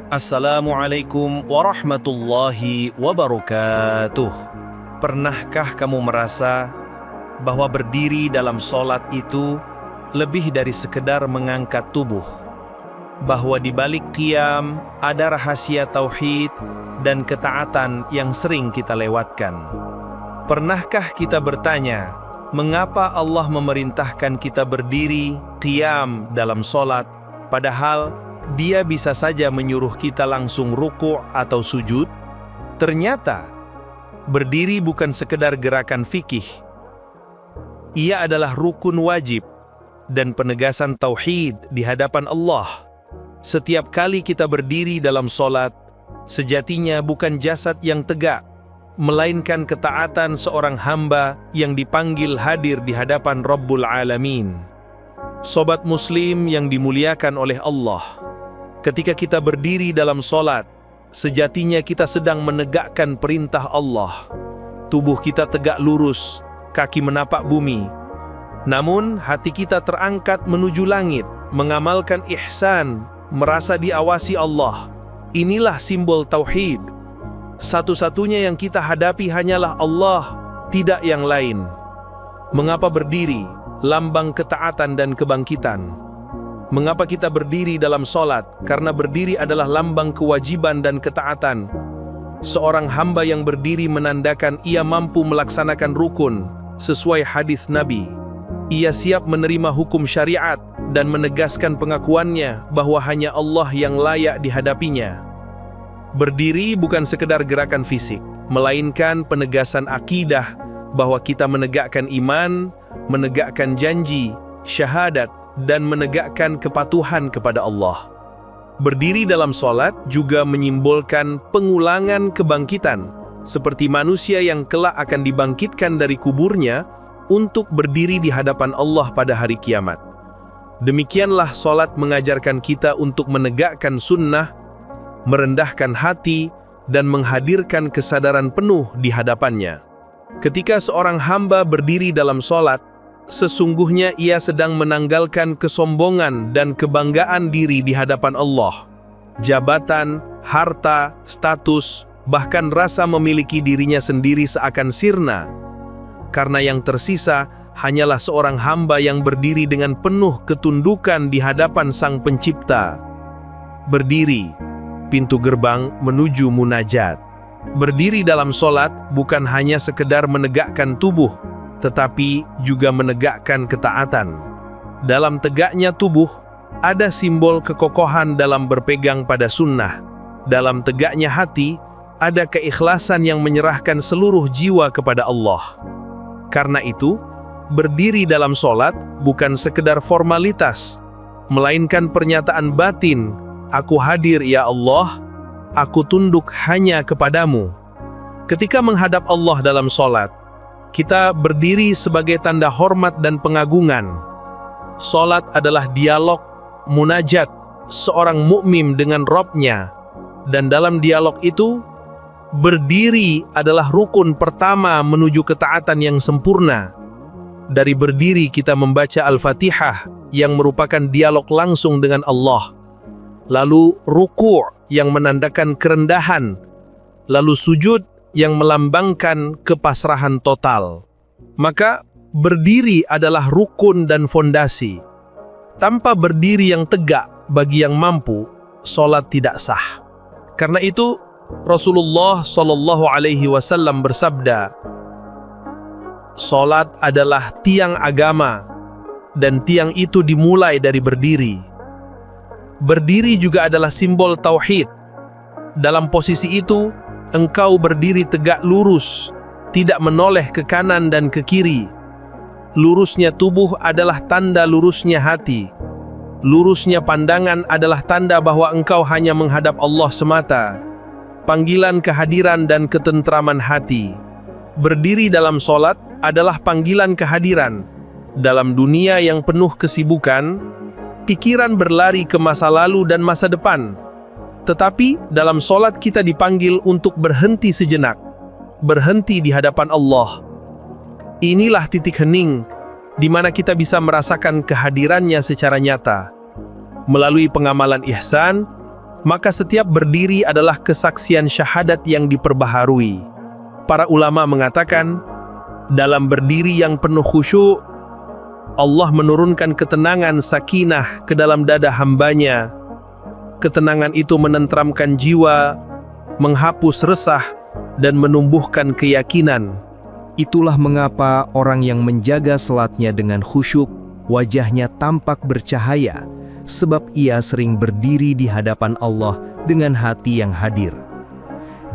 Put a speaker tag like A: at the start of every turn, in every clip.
A: Assalamualaikum warahmatullahi wabarakatuh. Pernahkah kamu merasa bahwa berdiri dalam sholat itu lebih dari sekedar mengangkat tubuh? Bahwa di balik qiyam ada rahasia tauhid dan ketaatan yang sering kita lewatkan? Pernahkah kita bertanya, mengapa Allah memerintahkan kita berdiri qiyam dalam sholat, padahal Dia bisa saja menyuruh kita langsung ruku' atau sujud? Ternyata, berdiri bukan sekedar gerakan fikih. Ia adalah rukun wajib dan penegasan tauhid di hadapan Allah. Setiap kali kita berdiri dalam sholat, sejatinya bukan jasad yang tegak, melainkan ketaatan seorang hamba yang dipanggil hadir di hadapan Rabbul Alamin. Sobat Muslim yang dimuliakan oleh Allah, ketika kita berdiri dalam sholat, sejatinya kita sedang menegakkan perintah Allah. Tubuh kita tegak lurus, kaki menapak bumi. Namun hati kita terangkat menuju langit, mengamalkan ihsan, merasa diawasi Allah. Inilah simbol tauhid. Satu-satunya yang kita hadapi hanyalah Allah, tidak yang lain. Mengapa berdiri? Lambang ketaatan dan kebangkitan. Mengapa kita berdiri dalam sholat? Karena berdiri adalah lambang kewajiban dan ketaatan. Seorang hamba yang berdiri menandakan ia mampu melaksanakan rukun sesuai hadis Nabi. Ia siap menerima hukum syariat dan menegaskan pengakuannya bahwa hanya Allah yang layak dihadapinya. Berdiri bukan sekedar gerakan fisik, melainkan penegasan akidah bahwa kita menegakkan iman, menegakkan janji, syahadat, dan menegakkan kepatuhan kepada Allah. Berdiri dalam sholat juga menyimbolkan pengulangan kebangkitan, seperti manusia yang kelak akan dibangkitkan dari kuburnya untuk berdiri di hadapan Allah pada hari kiamat. Demikianlah sholat mengajarkan kita untuk menegakkan sunnah, merendahkan hati, dan menghadirkan kesadaran penuh di hadapannya. Ketika seorang hamba berdiri dalam sholat, sesungguhnya ia sedang menanggalkan kesombongan dan kebanggaan diri di hadapan Allah. Jabatan, harta, status, bahkan rasa memiliki dirinya sendiri seakan sirna. Karena yang tersisa hanyalah seorang hamba yang berdiri dengan penuh ketundukan di hadapan Sang Pencipta. Berdiri, pintu gerbang menuju munajat. Berdiri dalam sholat bukan hanya sekedar menegakkan tubuh, tetapi juga menegakkan ketaatan. Dalam tegaknya tubuh, ada simbol kekokohan dalam berpegang pada sunnah. Dalam tegaknya hati, ada keikhlasan yang menyerahkan seluruh jiwa kepada Allah. Karena itu, berdiri dalam sholat bukan sekedar formalitas, melainkan pernyataan batin, "Aku hadir ya Allah, aku tunduk hanya kepadamu." Ketika menghadap Allah dalam sholat, kita berdiri sebagai tanda hormat dan pengagungan. Salat adalah dialog, munajat seorang mukmin dengan Rabb-nya. Dan dalam dialog itu, berdiri adalah rukun pertama menuju ketaatan yang sempurna. Dari berdiri kita membaca Al-Fatihah yang merupakan dialog langsung dengan Allah. Lalu ruku' yang menandakan kerendahan. Lalu sujud yang melambangkan kepasrahan total. Maka berdiri adalah rukun dan fondasi. Tanpa berdiri yang tegak bagi yang mampu, sholat tidak sah. Karena itu Rasulullah SAW bersabda, "Sholat adalah tiang agama, dan tiang itu dimulai dari berdiri." Berdiri juga adalah simbol tauhid. Dalam posisi itu, engkau berdiri tegak lurus, tidak menoleh ke kanan dan ke kiri. Lurusnya tubuh adalah tanda lurusnya hati. Lurusnya pandangan adalah tanda bahwa engkau hanya menghadap Allah semata. Panggilan kehadiran dan ketentraman hati. Berdiri dalam sholat adalah panggilan kehadiran. Dalam dunia yang penuh kesibukan, pikiran berlari ke masa lalu dan masa depan. Tetapi dalam sholat kita dipanggil untuk berhenti sejenak, berhenti di hadapan Allah. Inilah titik hening di mana kita bisa merasakan kehadirannya secara nyata. Melalui pengamalan ihsan, maka setiap berdiri adalah kesaksian syahadat yang diperbaharui. Para ulama mengatakan, dalam berdiri yang penuh khusyuk, Allah menurunkan ketenangan sakinah ke dalam dada hambanya. Ketenangan itu menenteramkan jiwa, menghapus resah, dan menumbuhkan keyakinan.
B: Itulah mengapa orang yang menjaga salatnya dengan khusyuk, wajahnya tampak bercahaya, sebab ia sering berdiri di hadapan Allah dengan hati yang hadir.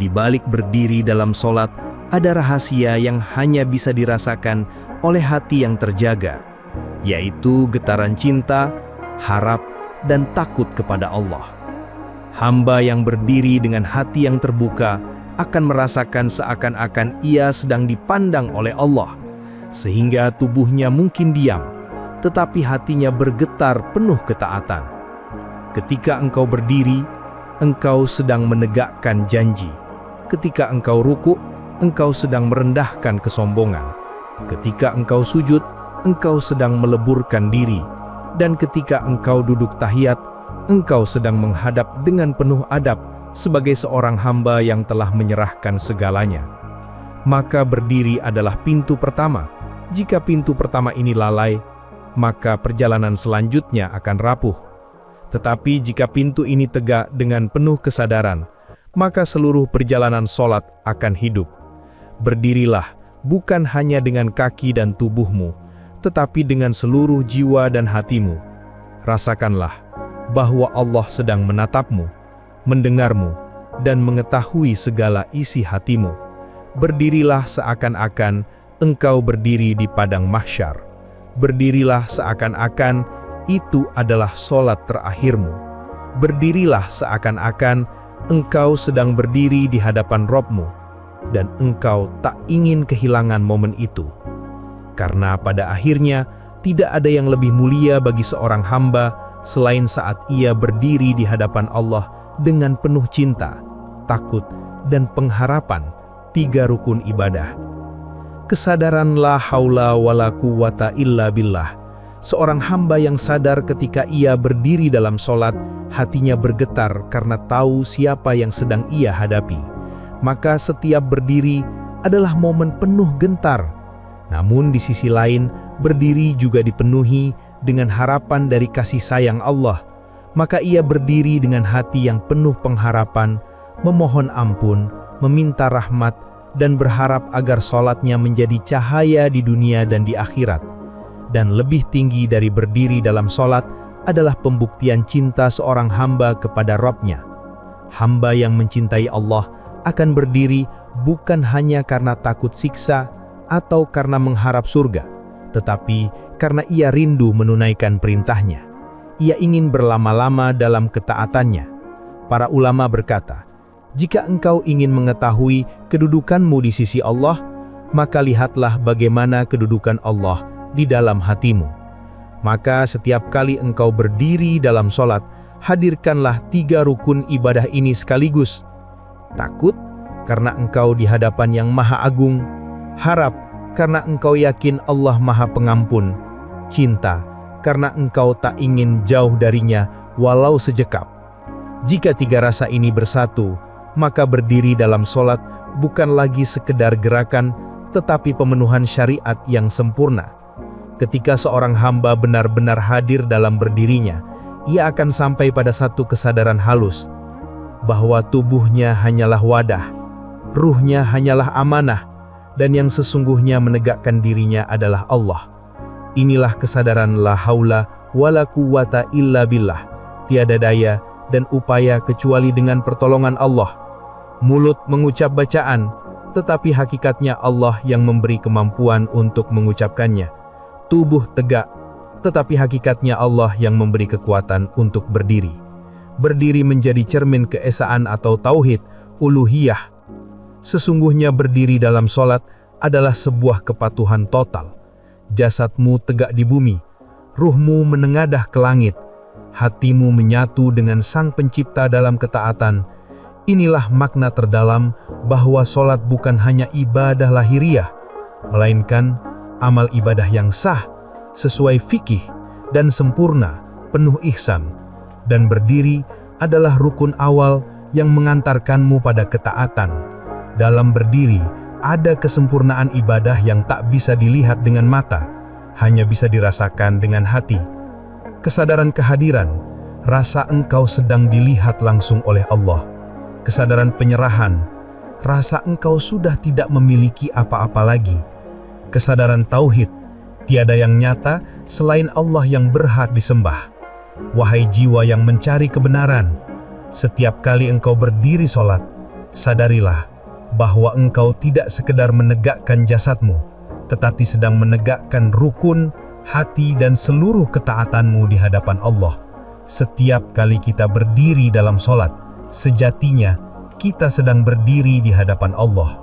B: Di balik berdiri dalam solat, ada rahasia yang hanya bisa dirasakan oleh hati yang terjaga, yaitu getaran cinta, harap, dan takut kepada Allah. Hamba yang berdiri dengan hati yang terbuka akan merasakan seakan-akan ia sedang dipandang oleh Allah, sehingga tubuhnya mungkin diam, tetapi hatinya bergetar penuh ketaatan. Ketika engkau berdiri, engkau sedang menegakkan janji. Ketika engkau ruku, engkau sedang merendahkan kesombongan. Ketika engkau sujud, engkau sedang meleburkan diri. Dan ketika engkau duduk tahiyat, engkau sedang menghadap dengan penuh adab sebagai seorang hamba yang telah menyerahkan segalanya. Maka berdiri adalah pintu pertama. Jika pintu pertama ini lalai, maka perjalanan selanjutnya akan rapuh. Tetapi jika pintu ini tegak dengan penuh kesadaran, maka seluruh perjalanan solat akan hidup. Berdirilah bukan hanya dengan kaki dan tubuhmu, tetapi dengan seluruh jiwa dan hatimu. Rasakanlah bahwa Allah sedang menatapmu, mendengarmu, dan mengetahui segala isi hatimu. Berdirilah seakan-akan engkau berdiri di padang mahsyar. Berdirilah seakan-akan itu adalah solat terakhirmu. Berdirilah seakan-akan engkau sedang berdiri di hadapan Rabb-Mu, dan engkau tak ingin kehilangan momen itu. Karena pada akhirnya tidak ada yang lebih mulia bagi seorang hamba selain saat ia berdiri di hadapan Allah dengan penuh cinta, takut, dan pengharapan, 3 rukun ibadah. Kesadaran la haula wala quwata illa billah. Seorang hamba yang sadar ketika ia berdiri dalam solat, hatinya bergetar karena tahu siapa yang sedang ia hadapi. Maka setiap berdiri adalah momen penuh gentar. Namun di sisi lain, berdiri juga dipenuhi dengan harapan dari kasih sayang Allah. Maka ia berdiri dengan hati yang penuh pengharapan, memohon ampun, meminta rahmat, dan berharap agar solatnya menjadi cahaya di dunia dan di akhirat. Dan lebih tinggi dari berdiri dalam solat adalah pembuktian cinta seorang hamba kepada Rabb-Nya. Hamba yang mencintai Allah akan berdiri bukan hanya karena takut siksa atau karena mengharap surga, tetapi karena ia rindu menunaikan perintahnya. Ia ingin berlama-lama dalam ketaatannya. Para ulama berkata, jika engkau ingin mengetahui kedudukanmu di sisi Allah, maka lihatlah bagaimana kedudukan Allah di dalam hatimu. Maka setiap kali engkau berdiri dalam solat, hadirkanlah 3 rukun ibadah ini sekaligus. Takut karena engkau di hadapan yang maha agung. Harap karena engkau yakin Allah maha pengampun. Cinta karena engkau tak ingin jauh darinya walau sekejap. Jika 3 rasa ini bersatu, maka berdiri dalam solat bukan lagi sekedar gerakan, tetapi pemenuhan syariat yang sempurna. Ketika seorang hamba benar-benar hadir dalam berdirinya, ia akan sampai pada satu kesadaran halus, bahwa tubuhnya hanyalah wadah, ruhnya hanyalah amanah, dan yang sesungguhnya menegakkan dirinya adalah Allah. Inilah kesadaran la haula wala quwata illa billah, tiada daya dan upaya kecuali dengan pertolongan Allah. Mulut mengucap bacaan, tetapi hakikatnya Allah yang memberi kemampuan untuk mengucapkannya. Tubuh tegak, tetapi hakikatnya Allah yang memberi kekuatan untuk berdiri. Berdiri menjadi cermin keesaan atau tauhid, uluhiyah. Sesungguhnya berdiri dalam solat adalah sebuah kepatuhan total. Jasadmu tegak di bumi, ruhmu menengadah ke langit, hatimu menyatu dengan Sang Pencipta dalam ketaatan. Inilah makna terdalam bahwa solat bukan hanya ibadah lahiriah, melainkan amal ibadah yang sah, sesuai fikih dan sempurna, penuh ihsan. Dan berdiri
C: adalah rukun awal yang mengantarkanmu pada ketaatan. Dalam berdiri, ada kesempurnaan ibadah yang tak bisa dilihat dengan mata, hanya bisa dirasakan dengan hati. Kesadaran kehadiran, rasa engkau sedang dilihat langsung oleh Allah. Kesadaran penyerahan, rasa engkau sudah tidak memiliki apa-apa lagi. Kesadaran tauhid, tiada yang nyata selain Allah yang berhak disembah. Wahai jiwa yang mencari kebenaran, setiap kali engkau berdiri sholat, sadarilah bahwa engkau tidak sekedar menegakkan jasadmu, tetapi sedang menegakkan rukun, hati dan seluruh ketaatanmu di hadapan Allah. Setiap kali kita berdiri dalam sholat, sejatinya kita sedang berdiri di hadapan Allah.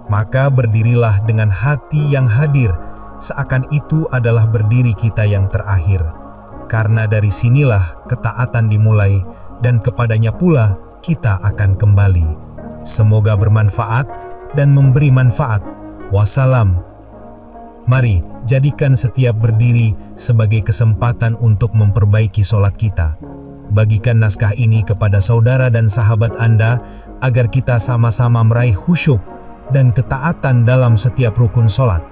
C: Maka berdirilah dengan hati yang hadir, seakan itu adalah berdiri kita yang terakhir. Karena dari sinilah ketaatan dimulai, dan kepadanya pula kita akan kembali. Semoga bermanfaat dan memberi manfaat. Wassalam. Mari jadikan setiap berdiri sebagai kesempatan untuk memperbaiki sholat kita. Bagikan naskah ini kepada saudara dan sahabat Anda agar kita sama-sama meraih khusyuk dan ketaatan dalam setiap rukun sholat.